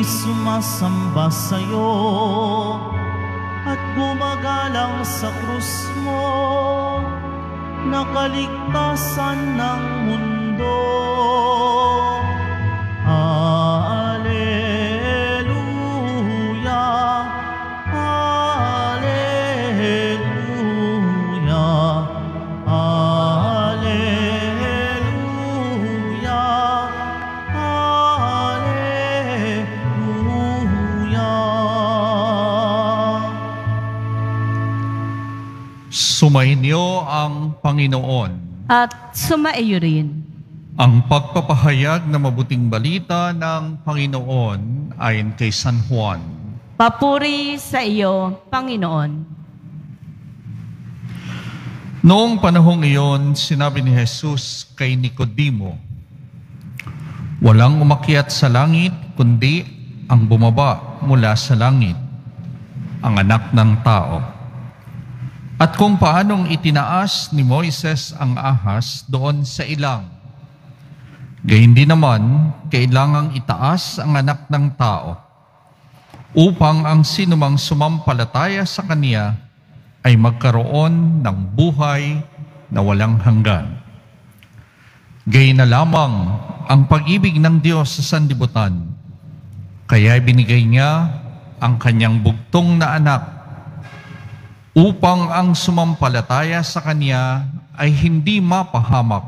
sumasamba sa'yo at gumagalang sa krus mo na kaligtasan ng mundo. Alleluia, Alleluia, Alleluia, Alleluia. Sumainyo ang Panginoon. At sumaiyo rin. Ang pagpapahayag na mabuting balita ng Panginoon ayon kay San Juan. Papuri sa iyo, Panginoon. Noong panahong iyon, sinabi ni Jesus kay Nicodemo, "Walang umakyat sa langit, kundi ang bumaba mula sa langit, ang Anak ng Tao. At kung paanong itinaas ni Moises ang ahas doon sa ilang, gayon din naman, kailangang itaas ang Anak ng Tao, upang ang sinumang sumampalataya sa Kaniya ay magkaroon ng buhay na walang hanggan. Gayon na lamang ang pag-ibig ng Diyos sa sanlibutan, kaya binigay niya ang Kanyang bugtong na anak, upang ang sumampalataya sa Kaniya ay hindi mapahamak,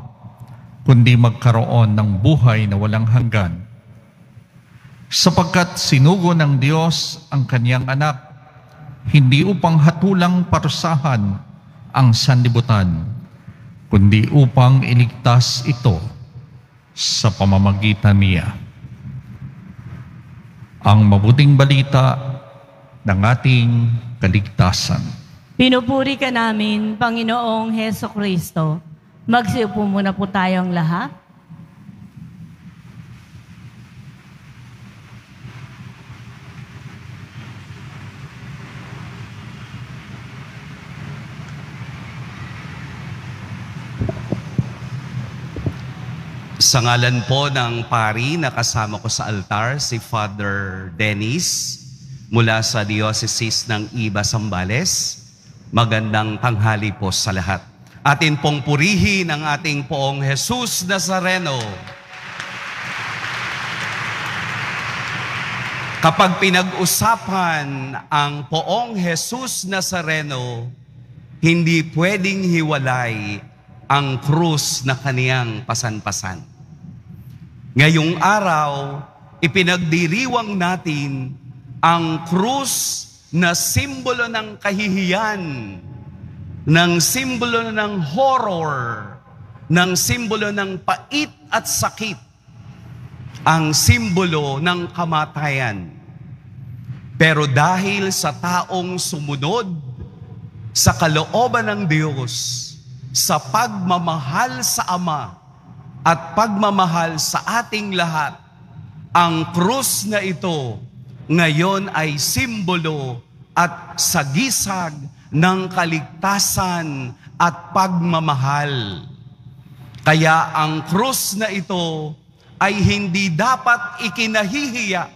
kundi magkaroon ng buhay na walang hanggan. Sapagkat sinugo ng Diyos ang Kaniyang anak, hindi upang hatulang parusahan ang sanlibutan, kundi upang iligtas ito sa pamamagitan niya." Ang mabuting balita ng ating kaligtasan. Pinupuri ka namin, Panginoong Hesukristo. Magsiupo muna po tayong lahat. Sa ngalan po ng pari na kasama ko sa altar, si Father Dennis, mula sa Diocese ng Iba, Zambales, magandang tanghali po sa lahat. Atin pong purihin ang ating Poong Jesus Nazareno. Kapag pinag-usapan ang Poong Jesus Nazareno, hindi pwedeng hiwalay ang krus na Kaniyang pasan-pasan. Ngayong araw, ipinagdiriwang natin ang krus na simbolo ng kahihiyan, ng simbolo ng horror, ng simbolo ng pait at sakit, ang simbolo ng kamatayan. Pero dahil sa taong sumunod sa kalooban ng Diyos, sa pagmamahal sa Ama at pagmamahal sa ating lahat, ang krus na ito ngayon ay simbolo at sagisag ng kaligtasan at pagmamahal. Kaya ang krus na ito ay hindi dapat ikinahihiya,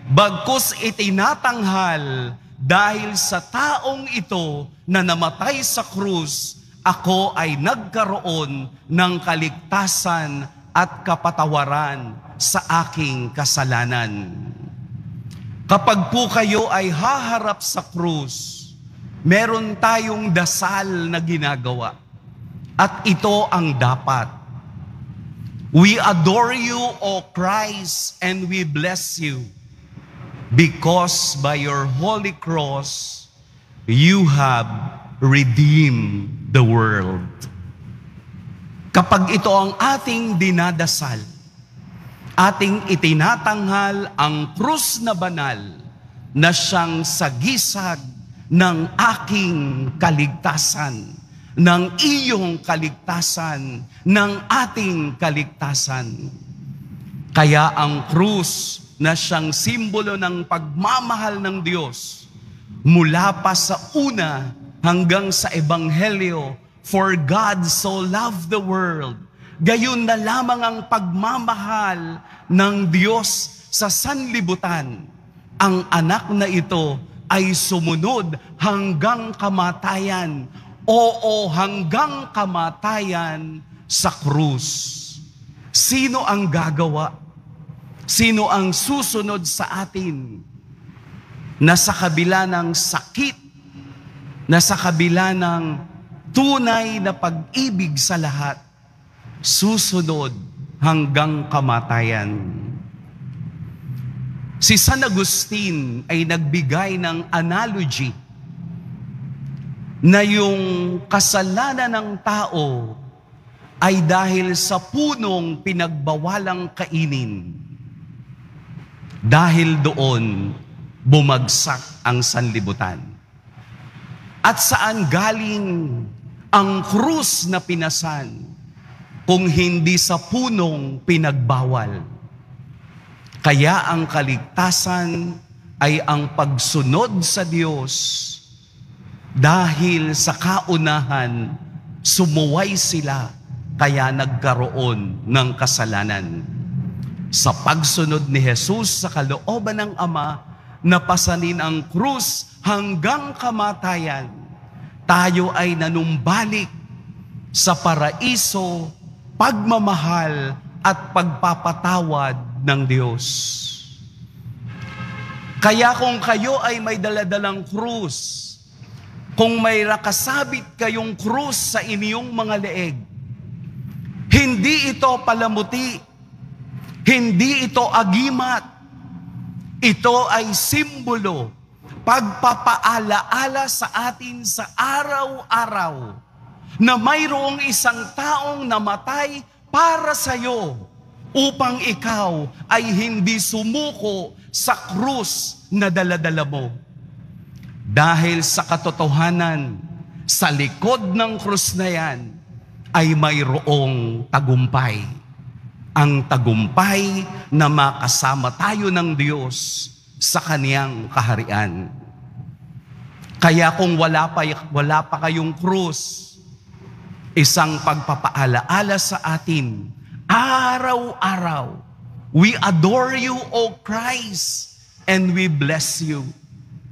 bagkus itinatanghal dahil sa taong ito na namatay sa krus, ako ay nagkaroon ng kaligtasan at kapatawaran sa aking kasalanan. Kapag po kayo ay haharap sa krus, meron tayong dasal na ginagawa. At ito ang dapat. We adore you, O Christ, and we bless you, because by your holy cross, you have redeemed the world. Kapag ito ang ating dinadasal, ating itinatanghal ang krus na banal na siyang sagisag ng aking kaligtasan, ng iyong kaligtasan, ng ating kaligtasan. Kaya ang krus na siyang simbolo ng pagmamahal ng Diyos mula pa sa una hanggang sa Ebanghelyo, for God so loved the world, gayon na lamang ang pagmamahal ng Diyos sa sanlibutan, ang anak na ito ay sumunod hanggang kamatayan. Oo, hanggang kamatayan sa krus. Sino ang gagawa? Sino ang susunod sa atin? Na sa kabila ng sakit, na sa kabila ng tunay na pag-ibig sa lahat, susunod hanggang kamatayan. Si San Agustin ay nagbigay ng analogy na yung kasalanan ng tao ay dahil sa punong pinagbawalang kainin. Dahil doon, bumagsak ang sanlibutan. At saan galing ang krus na pinasan kung hindi sa punong pinagbawal? Kaya ang kaligtasan ay ang pagsunod sa Diyos. Dahil sa kaunahan, sumuway sila, kaya nagkaroon ng kasalanan. Sa pagsunod ni Jesus sa kalooban ng Ama, napasanin ang krus hanggang kamatayan. Tayo ay nanumbalik sa paraiso, pagmamahal at pagpapatawad ng Diyos. Kaya kung kayo ay may daladalang krus, kung may nakasabit kayong krus sa inyong mga leeg, hindi ito palamuti, hindi ito agimat, ito ay simbolo, pagpapaalaala sa atin sa araw-araw na mayroong isang taong namatay para sa iyo upang ikaw ay hindi sumuko sa krus na daladala mo. Dahil sa katotohanan, sa likod ng krus na yan ay mayroong tagumpay. Ang tagumpay na makasama tayo ng Diyos sa Kaniyang kaharian. Kaya kung wala pa kayong krus, isang pagpapaalaala sa atin, araw-araw, we adore you, O Christ, and we bless you,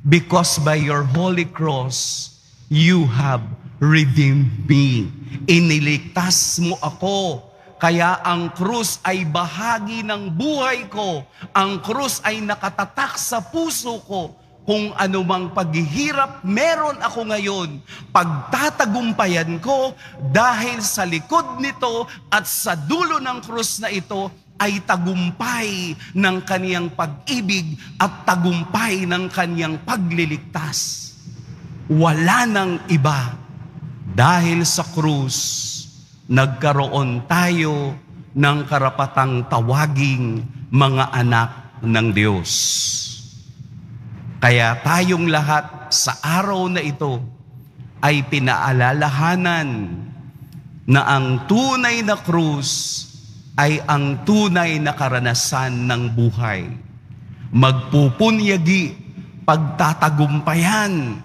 because by your holy cross, you have redeemed me. Iniligtas mo ako. Kaya ang krus ay bahagi ng buhay ko. Ang krus ay nakatatak sa puso ko. Kung anumang paghihirap meron ako ngayon, pagtatagumpayan ko dahil sa likod nito at sa dulo ng krus na ito ay tagumpay ng kaniyang pag-ibig at tagumpay ng kaniyang pagliligtas. Wala nang iba. Dahil sa krus, nagkaroon tayo ng karapatang tawaging mga anak ng Diyos. Kaya tayong lahat sa araw na ito ay pinaalalahanan na ang tunay na krus ay ang tunay na karanasan ng buhay. Magpupunyagi, pagtatagumpayan,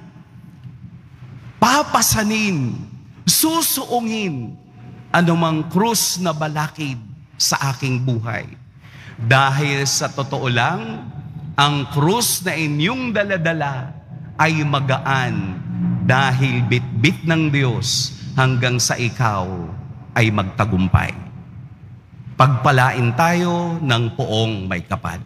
papasanin, susuungin anumang krus na balakid sa aking buhay. Dahil sa totoo lang, ang krus na inyong daladala ay magaan dahil bitbit ng Diyos hanggang sa ikaw ay magtagumpay. Pagpalain tayo ng poong may kapal.